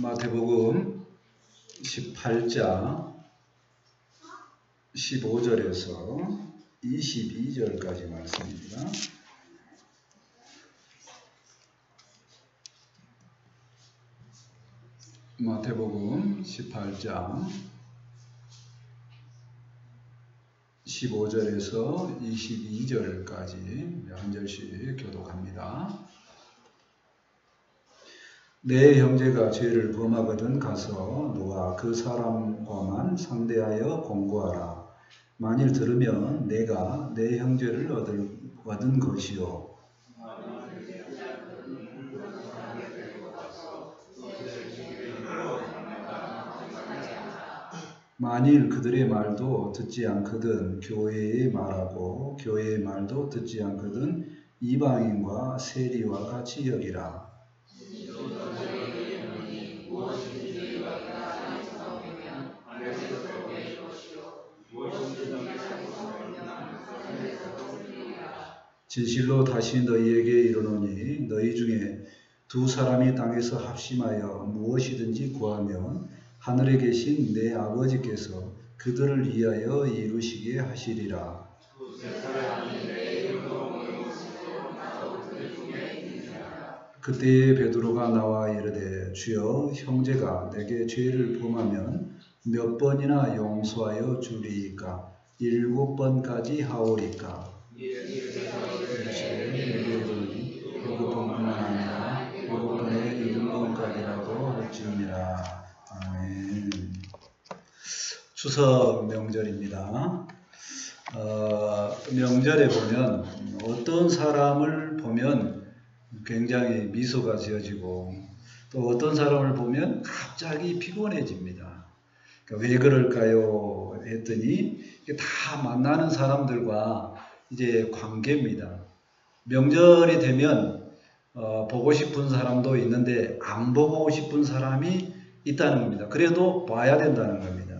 마태복음 18장 15절에서 22절까지 말씀입니다. 마태복음 18장 15절에서 22절까지 한 절씩 교독합니다. 내 형제가 죄를 범하거든 가서 너와 그 사람과만 상대하여 공고하라. 만일 들으면 내가 내 형제를 얻은 것이요. 만일 그들의 말도 듣지 않거든 교회의 말하고 교회의 말도 듣지 않거든 이방인과 세리와 같이 여기라. 진실로 다시 너희에게 이르노니 너희 중에 두 사람이 땅에서 합심하여 무엇이든지 구하면 하늘에 계신 내 아버지께서 그들을 위하여 이루시게 하시리라. 그때에 베드로가 나와 이르되 주여 형제가 내게 죄를 범하면 몇 번이나 용서하여 주리이까? 7번까지 하오리까? 일곱 번뿐만 아니라 7번에 7번까지라고 할지니라. 아멘. 추석 명절입니다. 명절에 보면 어떤 사람을 보면 굉장히 미소가 지어지고 또 어떤 사람을 보면 갑자기 피곤해집니다. 그러니까 왜 그럴까요? 했더니 다 만나는 사람들과 이제 관계입니다. 명절이 되면 보고 싶은 사람도 있는데 안 보고 싶은 사람이 있다는 겁니다. 그래도 봐야 된다는 겁니다.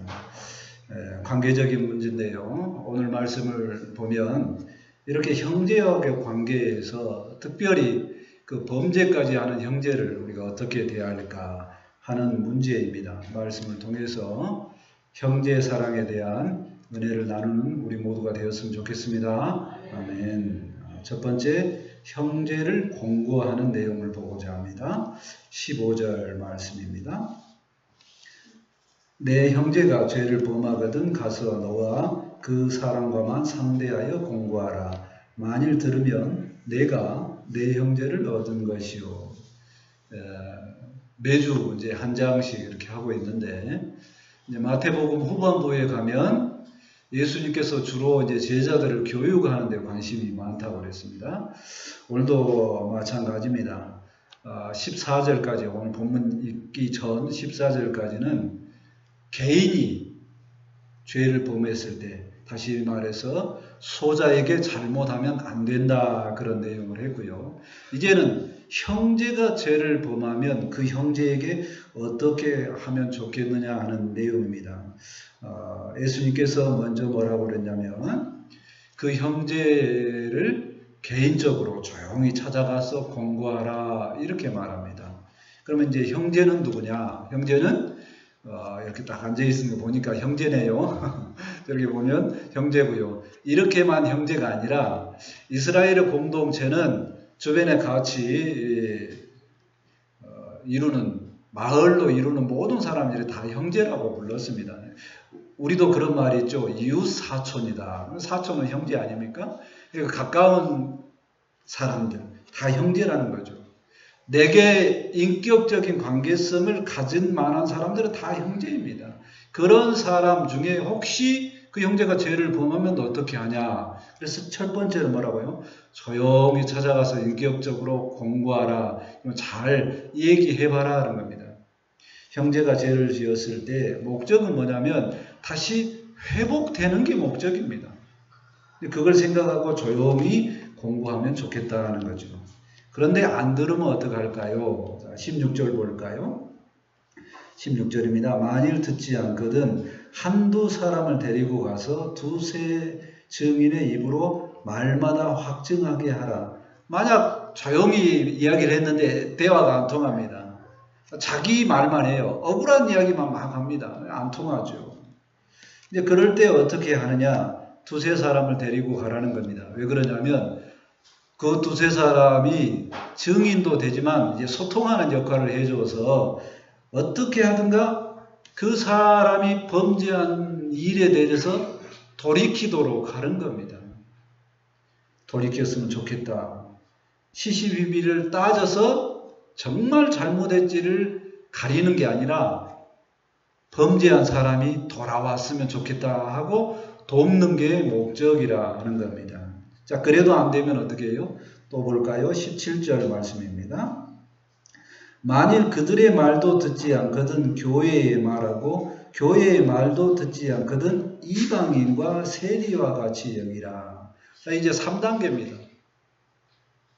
관계적인 문제인데요. 오늘 말씀을 보면 이렇게 형제와의 관계에서 특별히 그 범죄까지 하는 형제를 우리가 어떻게 대해야 할까 하는 문제입니다. 말씀을 통해서 형제 사랑에 대한 은혜를 나누는 우리 모두가 되었으면 좋겠습니다. 아멘. 첫 번째, 형제를 공고하는 내용을 보고자 합니다. 15절 말씀입니다. 내 형제가 죄를 범하거든 가서 너와 그 사람과만 상대하여 공고하라. 만일 들으면 내가 내 형제를 얻은 것이요. 매주 이제 한 장씩 이렇게 하고 있는데 이제 마태복음 후반부에 가면 예수님께서 주로 이제 제자들을 교육하는 데 관심이 많다고 그랬습니다. 오늘도 마찬가지입니다. 14절까지 오늘 본문 읽기 전 14절까지는 개인이 죄를 범했을 때 다시 말해서 소자에게 잘못하면 안 된다 그런 내용을 했고요. 이제는 형제가 죄를 범하면 그 형제에게 어떻게 하면 좋겠느냐 하는 내용입니다. 예수님께서 먼저 뭐라고 그랬냐면 그 형제를 개인적으로 조용히 찾아가서 공고하라 이렇게 말합니다. 그러면 이제 형제는 누구냐? 형제는 이렇게 딱 앉아있는 거 보니까 형제네요. 저렇게 보면 형제고요. 이렇게만 형제가 아니라 이스라엘의 공동체는 주변에 같이 이루는 마을로 이루는 모든 사람들이 다 형제라고 불렀습니다. 우리도 그런 말이 있죠. 이웃 사촌이다. 사촌은 형제 아닙니까? 그러니까 가까운 사람들 다 형제라는 거죠. 내게 인격적인 관계성을 가진 만한 사람들은 다 형제입니다. 그런 사람 중에 혹시 그 형제가 죄를 범하면 어떻게 하냐? 그래서 첫 번째는 뭐라고요? 조용히 찾아가서 인격적으로 공부하라. 잘 얘기해봐라 하는 겁니다. 형제가 죄를 지었을 때 목적은 뭐냐면 다시 회복되는 게 목적입니다. 그걸 생각하고 조용히 공부하면 좋겠다는 거죠. 그런데 안 들으면 어떡할까요? 16절 볼까요? 16절입니다. 만일 듣지 않거든 한두 사람을 데리고 가서 두세 증인의 입으로 말마다 확증하게 하라. 만약 조용히 이야기를 했는데 대화가 안 통합니다. 자기 말만 해요. 억울한 이야기만 막 합니다. 안 통하죠. 이제 그럴 때 어떻게 하느냐? 두세 사람을 데리고 가라는 겁니다. 왜 그러냐면 그 두세 사람이 증인도 되지만 이제 소통하는 역할을 해줘서 어떻게 하든가 그 사람이 범죄한 일에 대해서 돌이키도록 하는 겁니다. 돌이켰으면 좋겠다. 시시비비를 따져서 정말 잘못했지를 가리는 게 아니라 범죄한 사람이 돌아왔으면 좋겠다 하고 돕는 게 목적이라 하는 겁니다. 자, 그래도 안 되면 어떻게 해요? 또 볼까요? 17절 말씀입니다. 만일 그들의 말도 듣지 않거든 교회의 말하고 교회의 말도 듣지 않거든 이방인과 세리와 같이 여기라. 자, 이제 3단계입니다.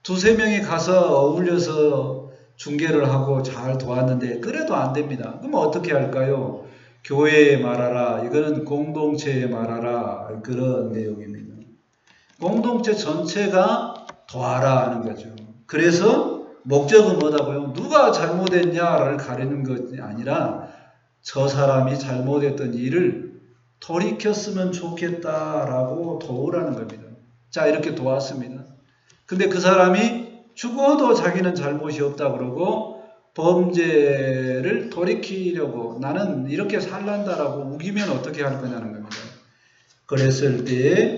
두세 명이 가서 어울려서 중개를 하고 잘 도왔는데 그래도 안 됩니다. 그럼 어떻게 할까요? 교회에 말하라. 이거는 공동체에 말하라. 그런 내용입니다. 공동체 전체가 도와라 하는 거죠. 그래서 목적은 뭐다고요? 누가 잘못했냐를 가리는 것이 아니라 저 사람이 잘못했던 일을 돌이켰으면 좋겠다라고 도우라는 겁니다. 자, 이렇게 도왔습니다. 근데 그 사람이 죽어도 자기는 잘못이 없다 그러고 범죄를 돌이키려고 나는 이렇게 살란다라고 우기면 어떻게 할 거냐는 겁니다. 그랬을 때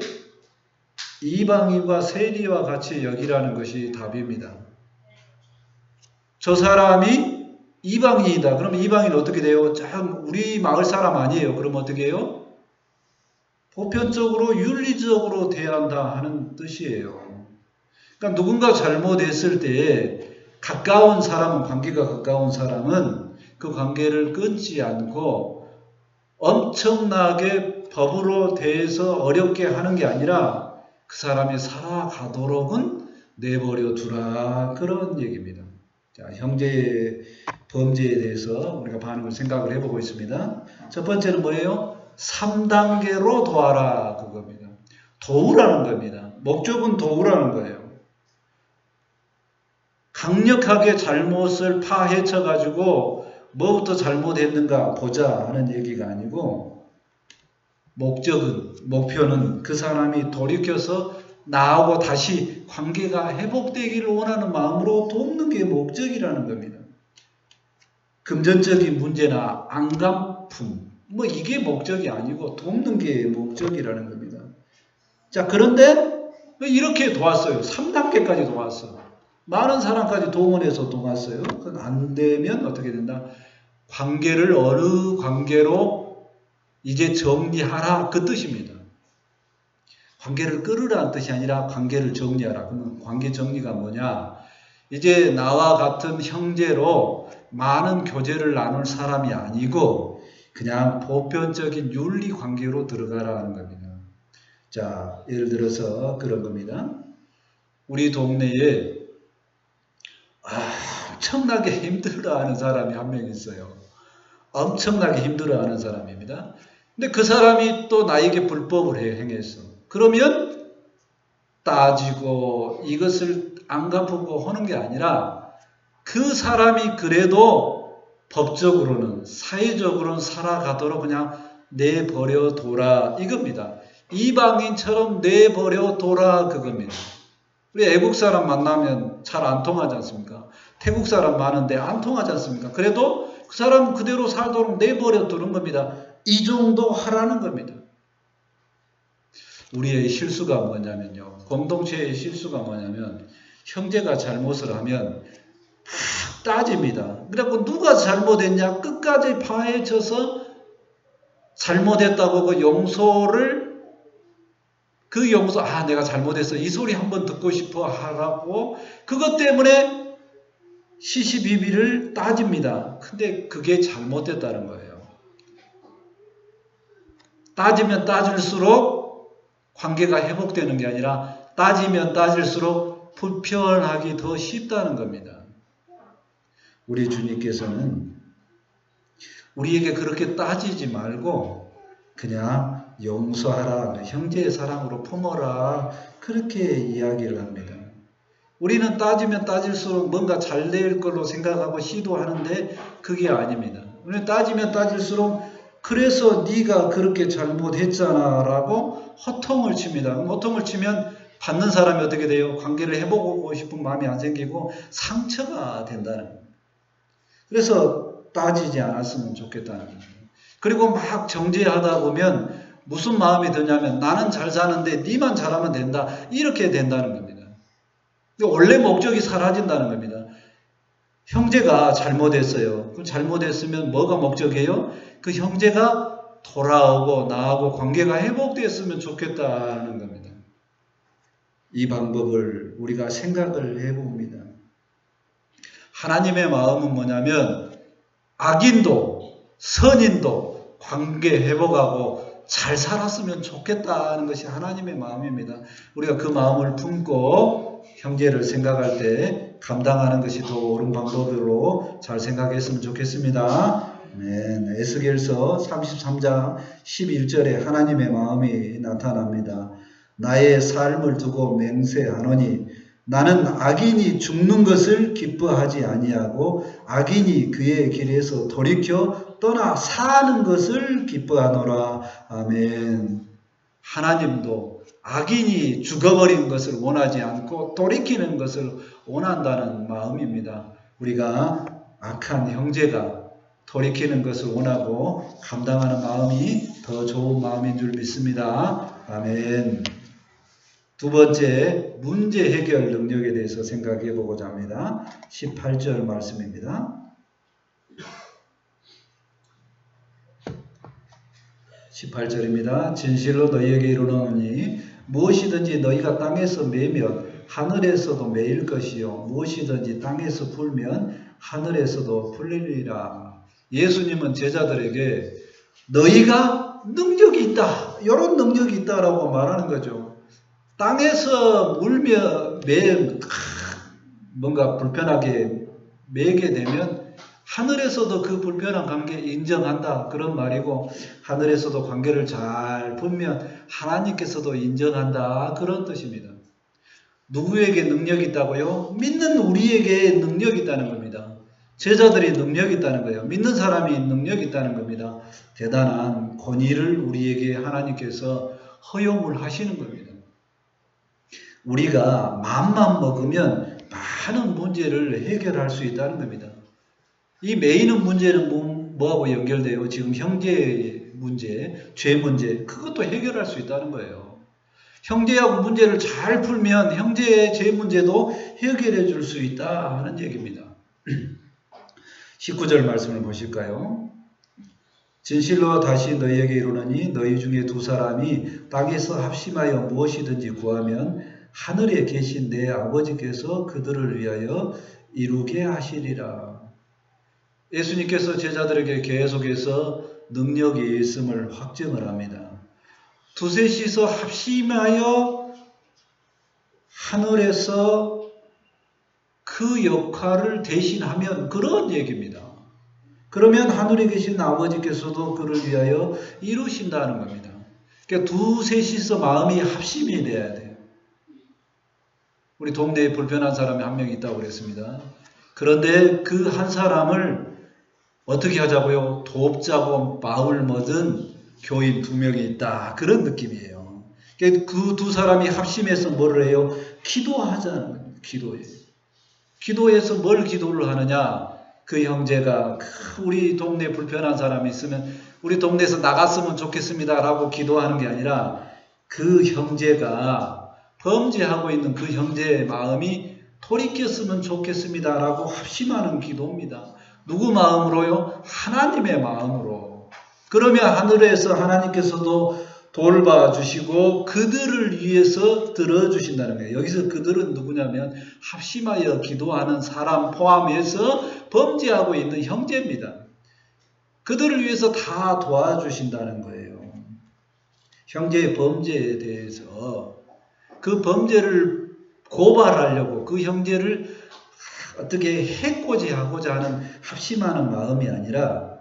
이방인과 세리와 같이 여기라는 것이 답입니다. 저 사람이 이방인이다. 그럼 이방인 어떻게 돼요? 참 우리 마을 사람 아니에요. 그럼 어떻게 해요? 보편적으로 윤리적으로 대한다 하는 뜻이에요. 그러니까 누군가 잘못했을 때 가까운 사람은 관계가 가까운 사람은 그 관계를 끊지 않고 엄청나게 법으로 대해서 어렵게 하는 게 아니라 그 사람이 살아가도록은 내버려 두라 그런 얘기입니다. 자, 형제의 범죄에 대해서 우리가 반응을 생각을 해보고 있습니다. 첫 번째는 뭐예요? 3단계로 도와라 그겁니다. 도우라는 겁니다. 목적은 도우라는 거예요. 강력하게 잘못을 파헤쳐가지고 뭐부터 잘못했는가 보자 하는 얘기가 아니고 목표는 그 사람이 돌이켜서 나하고 다시 관계가 회복되기를 원하는 마음으로 돕는 게 목적이라는 겁니다. 금전적인 문제나 안감품 뭐 이게 목적이 아니고 돕는 게 목적이라는 겁니다. 자, 그런데 이렇게 도왔어요. 3단계까지 도왔어. 많은 사람까지 동원해서 도왔어요. 그건 안 되면 어떻게 된다? 관계를 어느 관계로 이제 정리하라 그 뜻입니다. 관계를 끌으라는 뜻이 아니라 관계를 정리하라. 그러면 관계 정리가 뭐냐? 이제 나와 같은 형제로 많은 교제를 나눌 사람이 아니고 그냥 보편적인 윤리 관계로 들어가라는 겁니다. 자, 예를 들어서 그런 겁니다. 우리 동네에 엄청나게 힘들어하는 사람이 한 명 있어요. 엄청나게 힘들어하는 사람입니다. 근데 그 사람이 또 나에게 불법을 행했어. 그러면 따지고 이것을 안 갚고 하는 게 아니라 그 사람이 그래도 법적으로는 사회적으로는 살아가도록 그냥 내버려 둬라 이겁니다. 이방인처럼 내버려 둬라 그겁니다. 우리 애국 사람 만나면 잘 안 통하지 않습니까? 태국 사람 많은데 안 통하지 않습니까? 그래도 그 사람 그대로 살도록 내버려 두는 겁니다. 이 정도 하라는 겁니다. 우리의 실수가 뭐냐면요. 공동체의 실수가 뭐냐면 형제가 잘못을 하면 막 따집니다. 그래갖고 누가 잘못했냐 끝까지 파헤쳐서 잘못했다고 그 용서를 내가 잘못했어. 이 소리 한번 듣고 싶어 하라고 그것 때문에 시시비비를 따집니다. 근데 그게 잘못됐다는 거예요. 따지면 따질수록 관계가 회복되는 게 아니라 따지면 따질수록 불편하기 더 쉽다는 겁니다. 우리 주님께서는 우리에게 그렇게 따지지 말고 그냥 용서하라, 형제의 사랑으로 품어라 그렇게 이야기를 합니다. 우리는 따지면 따질수록 뭔가 잘 될 걸로 생각하고 시도하는데 그게 아닙니다. 우리는 따지면 따질수록 그래서 네가 그렇게 잘못했잖아 라고 허통을 칩니다. 허통을 치면 받는 사람이 어떻게 돼요? 관계를 해보고 싶은 마음이 안 생기고 상처가 된다는 거예요. 그래서 따지지 않았으면 좋겠다는 거예요. 그리고 막 정죄하다 보면 무슨 마음이 드냐면 나는 잘 사는데 네만 잘하면 된다. 이렇게 된다는 겁니다. 원래 목적이 사라진다는 겁니다. 형제가 잘못했어요. 그 잘못했으면 뭐가 목적이에요? 그 형제가 돌아오고 나하고 관계가 회복됐으면 좋겠다는 겁니다. 이 방법을 우리가 생각을 해봅니다. 하나님의 마음은 뭐냐면 악인도 선인도 관계 회복하고 잘 살았으면 좋겠다는 것이 하나님의 마음입니다. 우리가 그 마음을 품고 형제를 생각할 때 감당하는 것이 더 옳은 방법으로 잘 생각했으면 좋겠습니다. 네, 에스겔서 33장 11절에 하나님의 마음이 나타납니다. 나의 삶을 두고 맹세하노니 나는 악인이 죽는 것을 기뻐하지 아니하고 악인이 그의 길에서 돌이켜 떠나 사는 것을 기뻐하노라. 아멘. 하나님도 악인이 죽어버린 것을 원하지 않고 돌이키는 것을 원한다는 마음입니다. 우리가 악한 형제가 돌이키는 것을 원하고 감당하는 마음이 더 좋은 마음인 줄 믿습니다. 아멘. 두 번째, 문제 해결 능력에 대해서 생각해 보고자 합니다. 18절 말씀입니다. 18절입니다. 진실로 너희에게 이르노니 무엇이든지 너희가 땅에서 매면 하늘에서도 매일 것이요 무엇이든지 땅에서 풀면 하늘에서도 풀리리라. 예수님은 제자들에게 너희가 능력이 있다. 이런 능력이 있다라고 말하는 거죠. 땅에서 물며 뭔가 불편하게 매게 되면 하늘에서도 그 불편한 관계 인정한다. 그런 말이고 하늘에서도 관계를 잘 풀면 하나님께서도 인정한다. 그런 뜻입니다. 누구에게 능력이 있다고요? 믿는 우리에게 능력이 있다는 겁니다. 제자들이 능력이 있다는 거예요. 믿는 사람이 능력이 있다는 겁니다. 대단한 권위를 우리에게 하나님께서 허용을 하시는 겁니다. 우리가 마음만 먹으면 많은 문제를 해결할 수 있다는 겁니다. 이 매이는 문제는 뭐하고 연결돼요? 지금 형제의 문제, 죄 문제, 그것도 해결할 수 있다는 거예요. 형제하고 문제를 잘 풀면 형제의 죄 문제도 해결해 줄 수 있다 하는 얘기입니다. 19절 말씀을 보실까요? 진실로 다시 너희에게 이르노니 너희 중에 두 사람이 땅에서 합심하여 무엇이든지 구하면 하늘에 계신 내 아버지께서 그들을 위하여 이루게 하시리라. 예수님께서 제자들에게 계속해서 능력이 있음을 확증을 합니다. 두셋이서 합심하여 하늘에서 그 역할을 대신하면 그런 얘기입니다. 그러면 하늘에 계신 아버지께서도 그를 위하여 이루신다는 겁니다. 그러니까 두셋이서 마음이 합심이 돼야 돼요. 우리 동네에 불편한 사람이 한 명 있다고 그랬습니다. 그런데 그 한 사람을 어떻게 하자고요? 돕자고 마음을 먹은 교인 두 명이 있다. 그런 느낌이에요. 그 두 사람이 합심해서 뭐를 해요? 기도하자는 거예요. 기도해요. 기도해서 뭘 기도를 하느냐? 그 형제가 우리 동네에 불편한 사람이 있으면 우리 동네에서 나갔으면 좋겠습니다 라고 기도하는 게 아니라 그 형제가 범죄하고 있는 그 형제의 마음이 돌이켰으면 좋겠습니다 라고 합심하는 기도입니다. 누구 마음으로요? 하나님의 마음으로. 그러면 하늘에서 하나님께서도 돌봐주시고 그들을 위해서 들어주신다는 거예요. 여기서 그들은 누구냐면 합심하여 기도하는 사람 포함해서 범죄하고 있는 형제입니다. 그들을 위해서 다 도와주신다는 거예요. 형제의 범죄에 대해서 그 범죄를 고발하려고 그 형제를 어떻게 해코지하고자 하는 합심하는 마음이 아니라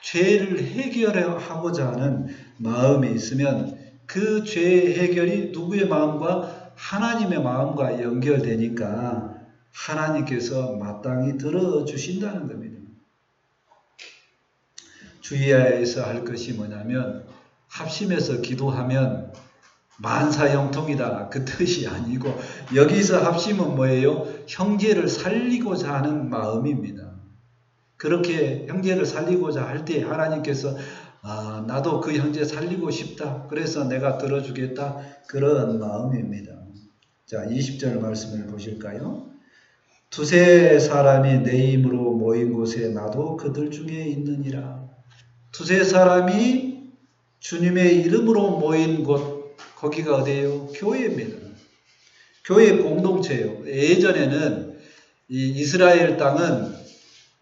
죄를 해결하고자 하는 마음이 있으면 그 죄 해결이 누구의 마음과 하나님의 마음과 연결되니까 하나님께서 마땅히 들어주신다는 겁니다. 주의해서 할 것이 뭐냐면 합심해서 기도하면 만사형통이다 그 뜻이 아니고 여기서 합심은 뭐예요? 형제를 살리고자 하는 마음입니다. 그렇게 형제를 살리고자 할 때 하나님께서 나도 그 형제 살리고 싶다. 그래서 내가 들어주겠다. 그런 마음입니다. 자, 20절 말씀을 보실까요? 두세 사람이 내 힘으로 모인 곳에 나도 그들 중에 있느니라. 두세 사람이 주님의 이름으로 모인 곳, 거기가 어디예요? 교회입니다. 교회 공동체예요. 예전에는 이 이스라엘 땅은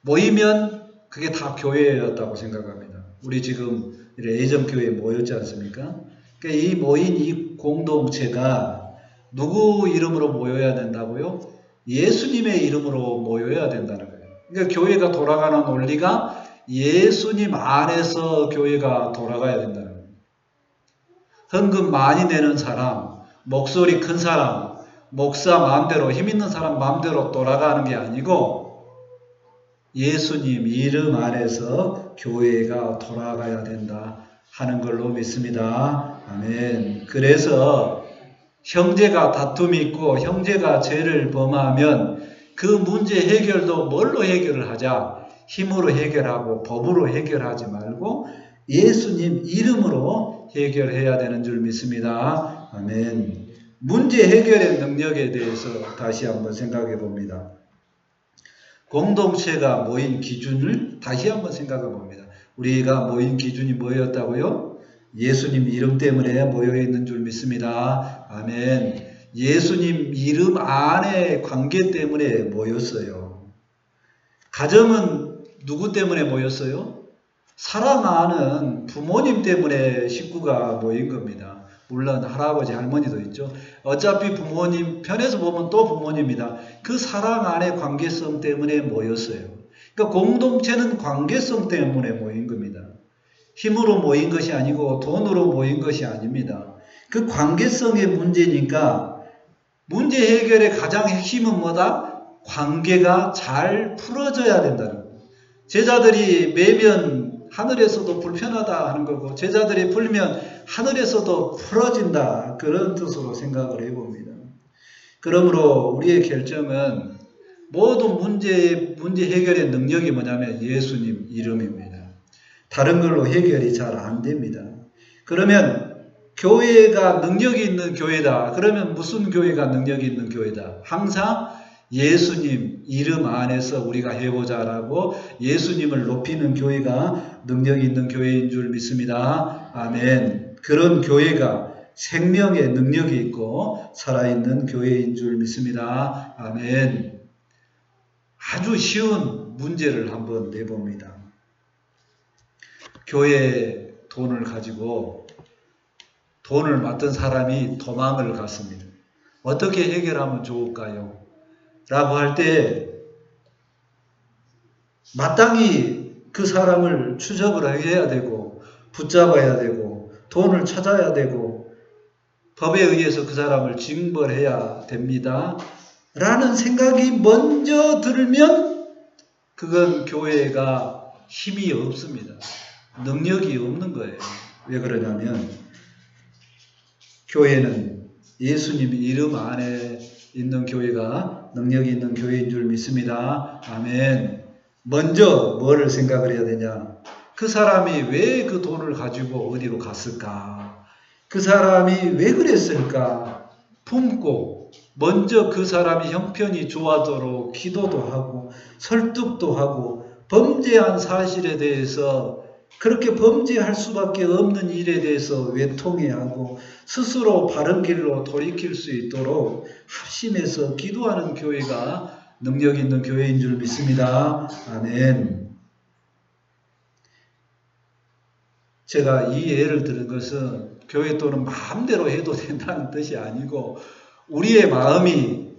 모이면 그게 다 교회였다고 생각합니다. 우리 지금 예전 교회에 모였지 않습니까? 그러니까 이 모인 이 공동체가 누구 이름으로 모여야 된다고요? 예수님의 이름으로 모여야 된다는 거예요. 그러니까 교회가 돌아가는 원리가 예수님 안에서 교회가 돌아가야 된다는 거예요. 헌금 많이 내는 사람, 목소리 큰 사람, 목사 마음대로, 힘 있는 사람 마음대로 돌아가는 게 아니고 예수님 이름 안에서 교회가 돌아가야 된다 하는 걸로 믿습니다. 아멘. 그래서 형제가 다툼이 있고 형제가 죄를 범하면 그 문제 해결도 뭘로 해결을 하자? 힘으로 해결하고 법으로 해결하지 말고 예수님 이름으로 해결해야 되는 줄 믿습니다. 아멘. 문제 해결의 능력에 대해서 다시 한번 생각해 봅니다. 공동체가 모인 기준을 다시 한번 생각해 봅니다. 우리가 모인 기준이 뭐였다고요? 예수님 이름 때문에 모여 있는 줄 믿습니다. 아멘. 예수님 이름 안에 관계 때문에 모였어요. 가정은 누구 때문에 모였어요? 사랑하는 부모님 때문에 식구가 모인 겁니다. 물론 할아버지 할머니도 있죠. 어차피 부모님 편에서 보면 또 부모님이다. 그 사랑 안의 관계성 때문에 모였어요. 그러니까 공동체는 관계성 때문에 모인 겁니다. 힘으로 모인 것이 아니고 돈으로 모인 것이 아닙니다. 그 관계성의 문제니까 문제 해결의 가장 핵심은 뭐다? 관계가 잘 풀어져야 된다는 거예요. 제자들이 매면 하늘에서도 불편하다 하는 거고 제자들이 풀면 하늘에서도 풀어진다 그런 뜻으로 생각을 해봅니다. 그러므로 우리의 결정은 모든 문제 해결의 능력이 뭐냐면 예수님 이름입니다. 다른 걸로 해결이 잘 안 됩니다. 그러면 교회가 능력이 있는 교회다. 그러면 무슨 교회가 능력이 있는 교회다? 항상 예수님 이름 안에서 우리가 해보자라고 예수님을 높이는 교회가 능력이 있는 교회인 줄 믿습니다. 아멘. 그런 교회가 생명의 능력이 있고 살아있는 교회인 줄 믿습니다. 아멘. 아주 쉬운 문제를 한번 내봅니다. 교회에 돈을 가지고 돈을 맡은 사람이 도망을 갔습니다. 어떻게 해결하면 좋을까요? 라고 할 때 마땅히 그 사람을 추적을 해야 되고 붙잡아야 되고 돈을 찾아야 되고 법에 의해서 그 사람을 징벌해야 됩니다. 라는 생각이 먼저 들면 그건 교회가 힘이 없습니다. 능력이 없는 거예요. 왜 그러냐면 교회는 예수님 이름 안에 있는 교회가 능력이 있는 교회인 줄 믿습니다. 아멘. 먼저 뭐를 생각을 해야 되냐? 그 사람이 왜 그 돈을 가지고 어디로 갔을까? 그 사람이 왜 그랬을까? 품고 먼저 그 사람이 형편이 좋아도록 기도도 하고 설득도 하고 범죄한 사실에 대해서 그렇게 범죄할 수밖에 없는 일에 대해서 외통해하고 스스로 바른 길로 돌이킬 수 있도록 합심해서 기도하는 교회가 능력 있는 교회인 줄 믿습니다. 아멘. 제가 이 예를 들은 것은 교회 또는 마음대로 해도 된다는 뜻이 아니고 우리의 마음이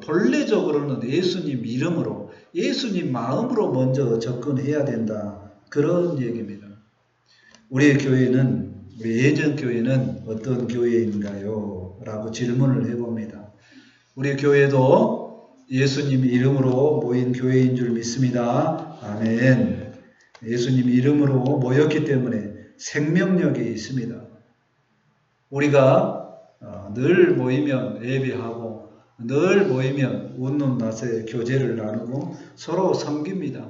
본래적으로는 예수님 이름으로 예수님 마음으로 먼저 접근해야 된다. 그런 얘기입니다. 우리의 교회는 우리 예전교회는 어떤 교회인가요? 라고 질문을 해봅니다. 우리 교회도 예수님 이름으로 모인 교회인 줄 믿습니다. 아멘. 예수님 이름으로 모였기 때문에 생명력이 있습니다. 우리가 늘 모이면 예배하고 늘 모이면 웃는 낯에 교제를 나누고 서로 섬깁니다.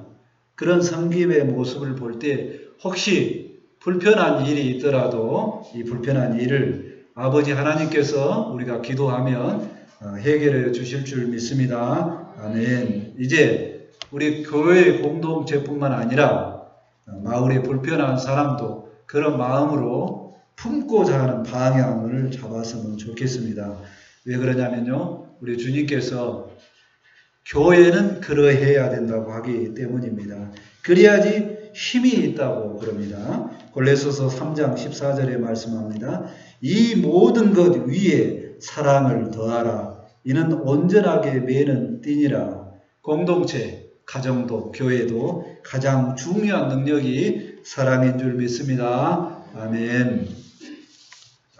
그런 섬김의 모습을 볼 때 혹시 불편한 일이 있더라도 이 불편한 일을 아버지 하나님께서 우리가 기도하면 해결해 주실 줄 믿습니다. 아멘. 이제 우리 교회 공동체뿐만 아니라 마을의 불편한 사람도 그런 마음으로 품고자 하는 방향을 잡았으면 좋겠습니다. 왜 그러냐면요. 우리 주님께서 교회는 그러해야 된다고 하기 때문입니다. 그래야지 힘이 있다고 그럽니다. 골로새서 3장 14절에 말씀합니다. 이 모든 것 위에 사랑을 더하라. 이는 온전하게 매는 띠니라. 공동체, 가정도 교회도 가장 중요한 능력이 사랑인 줄 믿습니다. 아멘.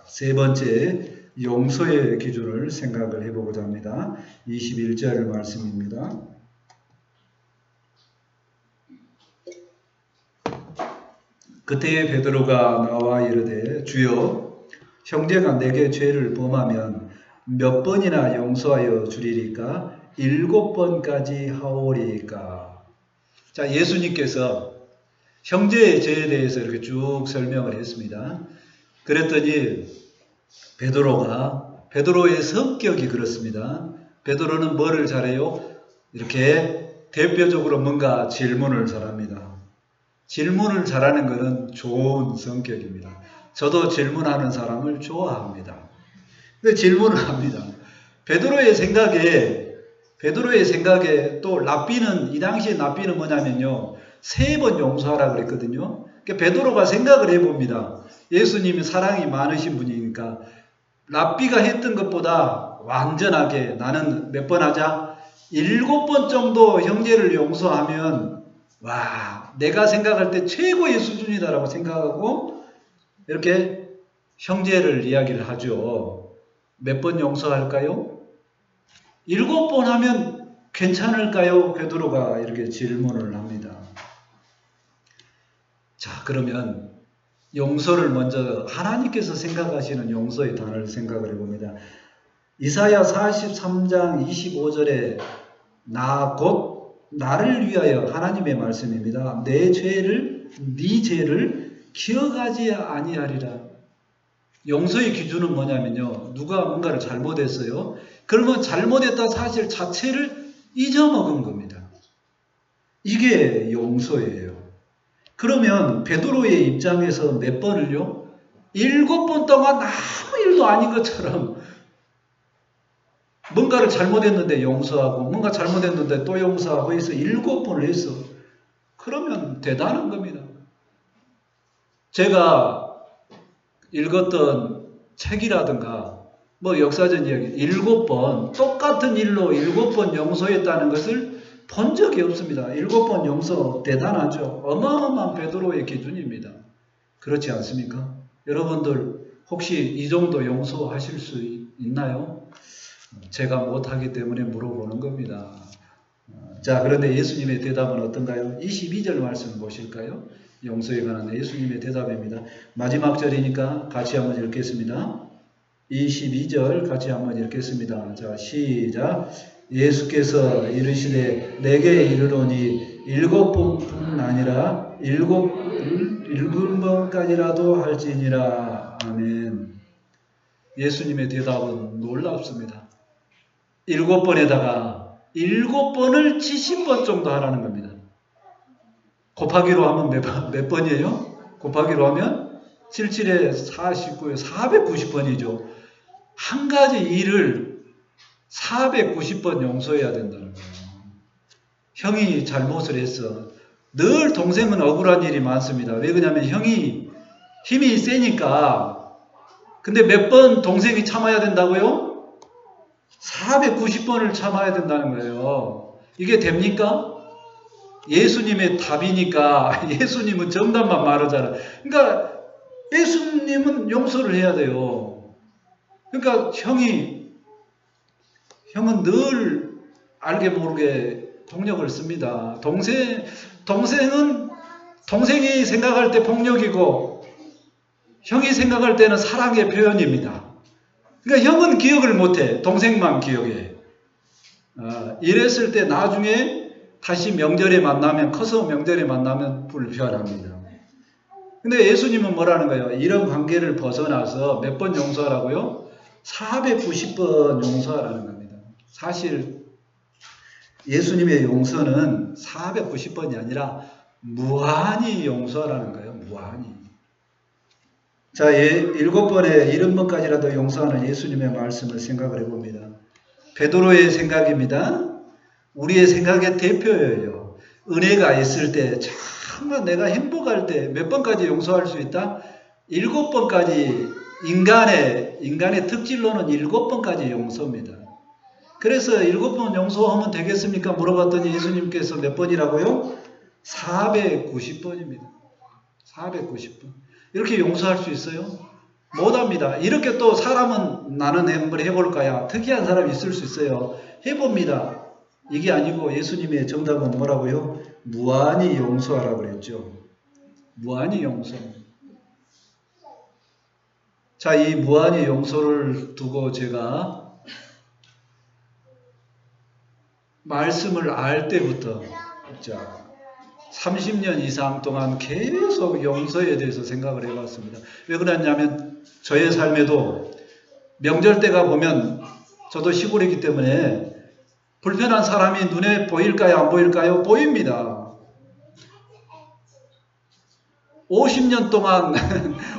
세 번째, 용서의 기준을 생각을 해보고자 합니다. 21절 말씀입니다. 그때에 베드로가 나와 이르되 주여 형제가 내게 죄를 범하면 몇 번이나 용서하여 주리리까? 7번까지 하오리까? 자, 예수님께서 형제의 죄에 대해서 이렇게 쭉 설명을 했습니다. 그랬더니 베드로의 성격이 그렇습니다. 베드로는 뭐를 잘해요? 이렇게 대표적으로 뭔가 질문을 잘합니다. 질문을 잘하는 것은 좋은 성격입니다. 저도 질문하는 사람을 좋아합니다. 근데 질문을 합니다. 베드로의 생각에 또 랍비는, 이 당시에 랍비는 뭐냐면요, 3번 용서하라 그랬거든요. 그러니까 베드로가 생각을 해봅니다. 예수님이 사랑이 많으신 분이니까 랍비가 했던 것보다 완전하게 나는 몇 번 하자? 7번 정도 형제를 용서하면 와, 내가 생각할 때 최고의 수준이다라고 생각하고 이렇게 형제를 이야기를 하죠. 몇 번 용서할까요? 7번 하면 괜찮을까요? 베드로가 이렇게 질문을 합니다. 자, 그러면 용서를 먼저 하나님께서 생각하시는 용서의 단어를 생각을 해봅니다. 이사야 43장 25절에 나 곧 나를 위하여 하나님의 말씀입니다. 네 죄를 기억하지 아니하리라. 용서의 기준은 뭐냐면요. 누가 뭔가를 잘못했어요. 그러면 잘못했다 사실 자체를 잊어먹은 겁니다. 이게 용서예요. 그러면 베드로의 입장에서 몇 번을요? 7번 동안 아무 일도 아닌 것처럼 뭔가를 잘못했는데 용서하고 뭔가 잘못했는데 또 용서하고 해서 7번을 했어. 그러면 대단한 겁니다. 제가 읽었던 책이라든가 뭐 역사적 이야기 7번 똑같은 일로 7번 용서했다는 것을 본 적이 없습니다. 7번 용서 대단하죠. 어마어마한 베드로의 기준입니다. 그렇지 않습니까? 여러분들 혹시 이 정도 용서하실 수 있나요? 제가 못하기 때문에 물어보는 겁니다. 자, 그런데 예수님의 대답은 어떤가요? 22절 말씀 보실까요? 용서에 관한 예수님의 대답입니다. 마지막 절이니까 같이 한번 읽겠습니다. 22절 같이 한번 읽겠습니다. 자, 시작. 예수께서 이르시되 내게 이르노니 7번뿐 아니라 7번까지라도 할지니라. 아멘. 예수님의 대답은 놀랍습니다. 7번에다가 7번을 70번 정도 하라는 겁니다. 곱하기로 하면 몇 번이에요? 곱하기로 하면 77에 49에 490번이죠. 한 가지 일을 490번 용서해야 된다는 거예요. 형이 잘못을 했어. 늘 동생은 억울한 일이 많습니다. 왜 그러냐면 형이 힘이 세니까. 근데 몇 번 동생이 참아야 된다고요? 490번을 참아야 된다는 거예요. 이게 됩니까? 예수님의 답이니까 예수님은 정답만 말하잖아요. 그러니까 예수님은 용서를 해야 돼요. 그러니까 형은 늘 알게 모르게 폭력을 씁니다. 동생이 생각할 때 폭력이고 형이 생각할 때는 사랑의 표현입니다. 그러니까 형은 기억을 못해. 동생만 기억해. 이랬을 때 나중에 다시 커서 명절에 만나면 불편합니다. 근데 예수님은 뭐라는 거예요? 이런 관계를 벗어나서 몇 번 용서하라고요? 490번 용서하라는 겁니다. 사실 예수님의 용서는 490번이 아니라 무한히 용서하라는 거예요. 무한히. 자, 7번에 70번까지라도 용서하는 예수님의 말씀을 생각을 해봅니다. 베드로의 생각입니다. 우리의 생각의 대표예요. 은혜가 있을 때, 정말 내가 행복할 때 몇 번까지 용서할 수 있다? 7번까지 인간의 특질로는 7번까지 용서입니다. 그래서 7번 용서하면 되겠습니까? 물어봤더니 예수님께서 몇 번이라고요? 490번입니다. 490번. 이렇게 용서할 수 있어요? 못합니다. 이렇게 또 사람은 나는 한번 해볼까야? 특이한 사람이 있을 수 있어요. 해봅니다. 이게 아니고 예수님의 정답은 뭐라고요? 무한히 용서하라고 그랬죠. 무한히 용서. 자, 이 무한히 용서를 두고 제가 말씀을 알 때부터 30년 이상 동안 계속 용서에 대해서 생각을 해봤습니다. 왜 그러냐면 저의 삶에도 명절 때가 보면 저도 시골이기 때문에 불편한 사람이 눈에 보일까요? 안 보일까요? 보입니다. 50년 동안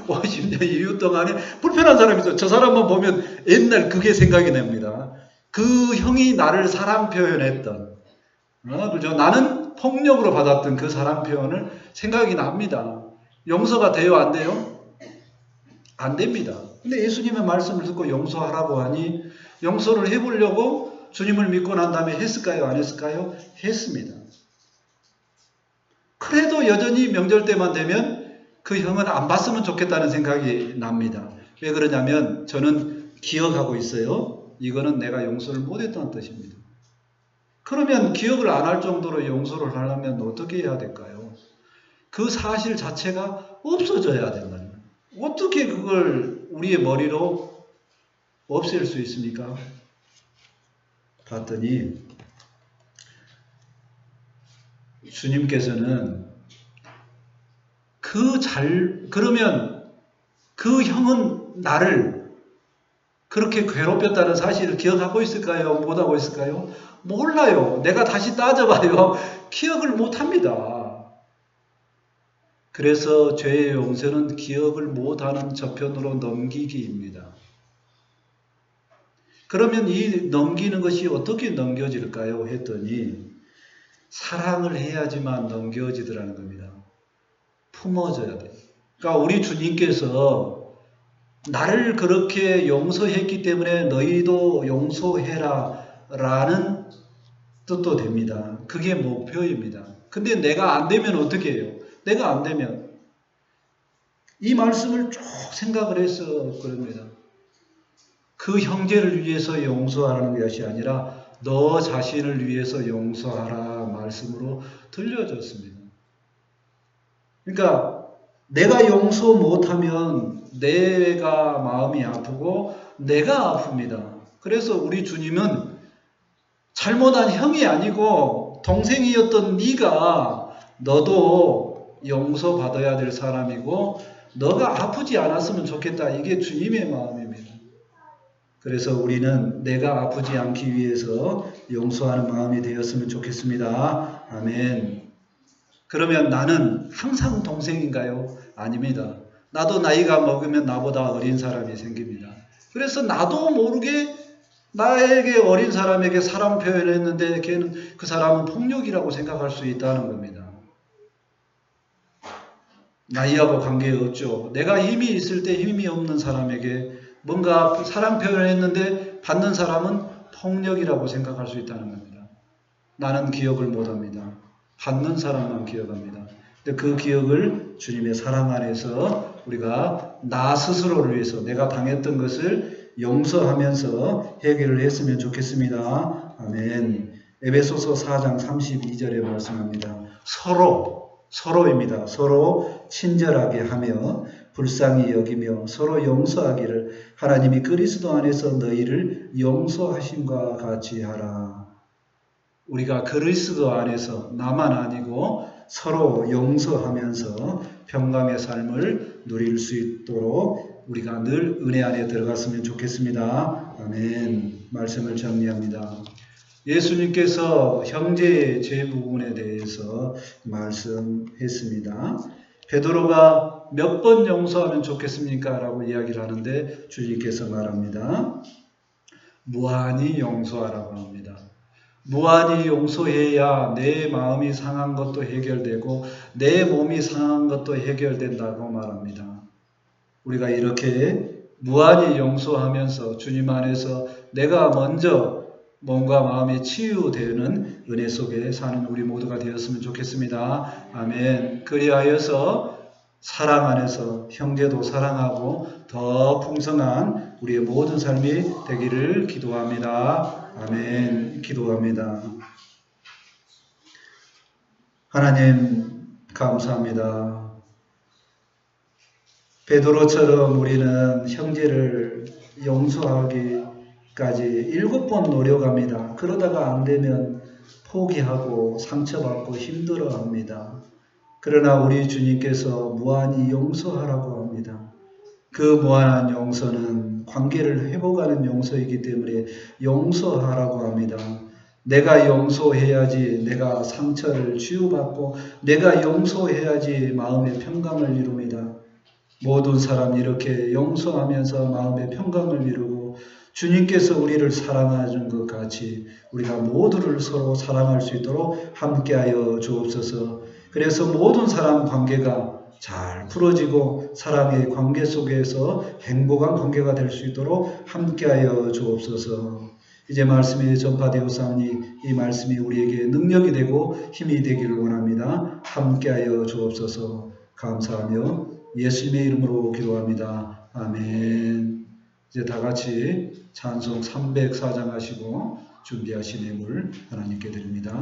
50년 이후 동안에 불편한 사람이 있어요. 저 사람만 보면 옛날 그게 생각이 납니다. 그 형이 나를 사랑 표현했던 그죠? 나는 폭력으로 받았던 그 사랑 표현을 생각이 납니다. 용서가 돼요? 안 돼요? 안 됩니다. 근데 예수님의 말씀을 듣고 용서하라고 하니 용서를 해보려고 주님을 믿고 난 다음에 했을까요? 안 했을까요? 했습니다. 그래도 여전히 명절 때만 되면 그 형은 안 봤으면 좋겠다는 생각이 납니다. 왜 그러냐면 저는 기억하고 있어요. 이거는 내가 용서를 못했다는 뜻입니다. 그러면 기억을 안 할 정도로 용서를 하려면 어떻게 해야 될까요? 그 사실 자체가 없어져야 된다는 거예요. 어떻게 그걸 우리의 머리로 없앨 수 있습니까? 봤더니 주님께서는 그러면 그 형은 나를 그렇게 괴롭혔다는 사실을 기억하고 있을까요? 못하고 있을까요? 몰라요. 내가 다시 따져봐요. 기억을 못합니다. 그래서 죄의 용서는 기억을 못하는 저편으로 넘기기입니다. 그러면 이 넘기는 것이 어떻게 넘겨질까요? 했더니 사랑을 해야지만 넘겨지더라는 겁니다. 품어져야 돼요. 그러니까 우리 주님께서 나를 그렇게 용서했기 때문에 너희도 용서해라 라는 뜻도 됩니다. 그게 목표입니다. 근데 내가 안 되면 어떻게 해요? 내가 안 되면 이 말씀을 쭉 생각을 해서 그럽니다. 그 형제를 위해서 용서하라는 것이 아니라 너 자신을 위해서 용서하라 말씀으로 들려졌습니다. 그러니까 내가 용서 못하면 내가 마음이 아프고 내가 아픕니다. 그래서 우리 주님은 잘못한 형이 아니고 동생이었던 네가 너도 용서받아야 될 사람이고 너가 아프지 않았으면 좋겠다. 이게 주님의 마음입니다. 그래서 우리는 내가 아프지 않기 위해서 용서하는 마음이 되었으면 좋겠습니다. 아멘. 그러면 나는 항상 동생인가요? 아닙니다. 나도 나이가 먹으면 나보다 어린 사람이 생깁니다. 그래서 나도 모르게 나에게 어린 사람에게 사랑 표현했는데 그 사람은 폭력이라고 생각할 수 있다는 겁니다. 나이하고 관계없죠. 내가 힘이 있을 때 힘이 없는 사람에게 뭔가 사랑 표현을 했는데 받는 사람은 폭력이라고 생각할 수 있다는 겁니다. 나는 기억을 못합니다. 받는 사람만 기억합니다. 근데 그 기억을 주님의 사랑 안에서 우리가 나 스스로를 위해서 내가 당했던 것을 용서하면서 해결을 했으면 좋겠습니다. 아멘. 에베소서 4장 32절에 말씀합니다. 서로입니다. 서로 친절하게 하며 불쌍히 여기며 서로 용서하기를 하나님이 그리스도 안에서 너희를 용서하심과 같이 하라. 우리가 그리스도 안에서 나만 아니고 서로 용서하면서 평강의 삶을 누릴 수 있도록 우리가 늘 은혜 안에 들어갔으면 좋겠습니다. 아멘. 말씀을 정리합니다. 예수님께서 형제의 죄 부분에 대해서 말씀했습니다. 베드로가 몇 번 용서하면 좋겠습니까? 라고 이야기를 하는데 주님께서 말합니다. 무한히 용서하라고 합니다. 무한히 용서해야 내 마음이 상한 것도 해결되고 내 몸이 상한 것도 해결된다고 말합니다. 우리가 이렇게 무한히 용서하면서 주님 안에서 내가 먼저 몸과 마음이 치유되는 은혜 속에 사는 우리 모두가 되었으면 좋겠습니다. 아멘. 그리하여서 사랑 안에서 형제도 사랑하고 더 풍성한 우리의 모든 삶이 되기를 기도합니다. 아멘. 기도합니다. 하나님 감사합니다. 베드로처럼 우리는 형제를 용서하기까지 7번 노력합니다. 그러다가 안 되면 포기하고 상처받고 힘들어합니다. 그러나 우리 주님께서 무한히 용서하라고 합니다. 그 무한한 용서는 관계를 회복하는 용서이기 때문에 용서하라고 합니다. 내가 용서해야지 내가 상처를 치유받고 내가 용서해야지 마음의 평강을 이룹니다. 모든 사람 이렇게 용서하면서 마음의 평강을 이루고 주님께서 우리를 사랑하는 것 같이 우리가 모두를 서로 사랑할 수 있도록 함께하여 주옵소서. 그래서 모든 사람 관계가 잘 풀어지고 사랑의 관계 속에서 행복한 관계가 될 수 있도록 함께하여 주옵소서. 이제 말씀이 전파되었사오니 이 말씀이 우리에게 능력이 되고 힘이 되기를 원합니다. 함께하여 주옵소서. 감사하며 예수님의 이름으로 기도합니다. 아멘. 이제 다 같이 찬송 304장 하시고 준비하신 예물 하나님께 드립니다.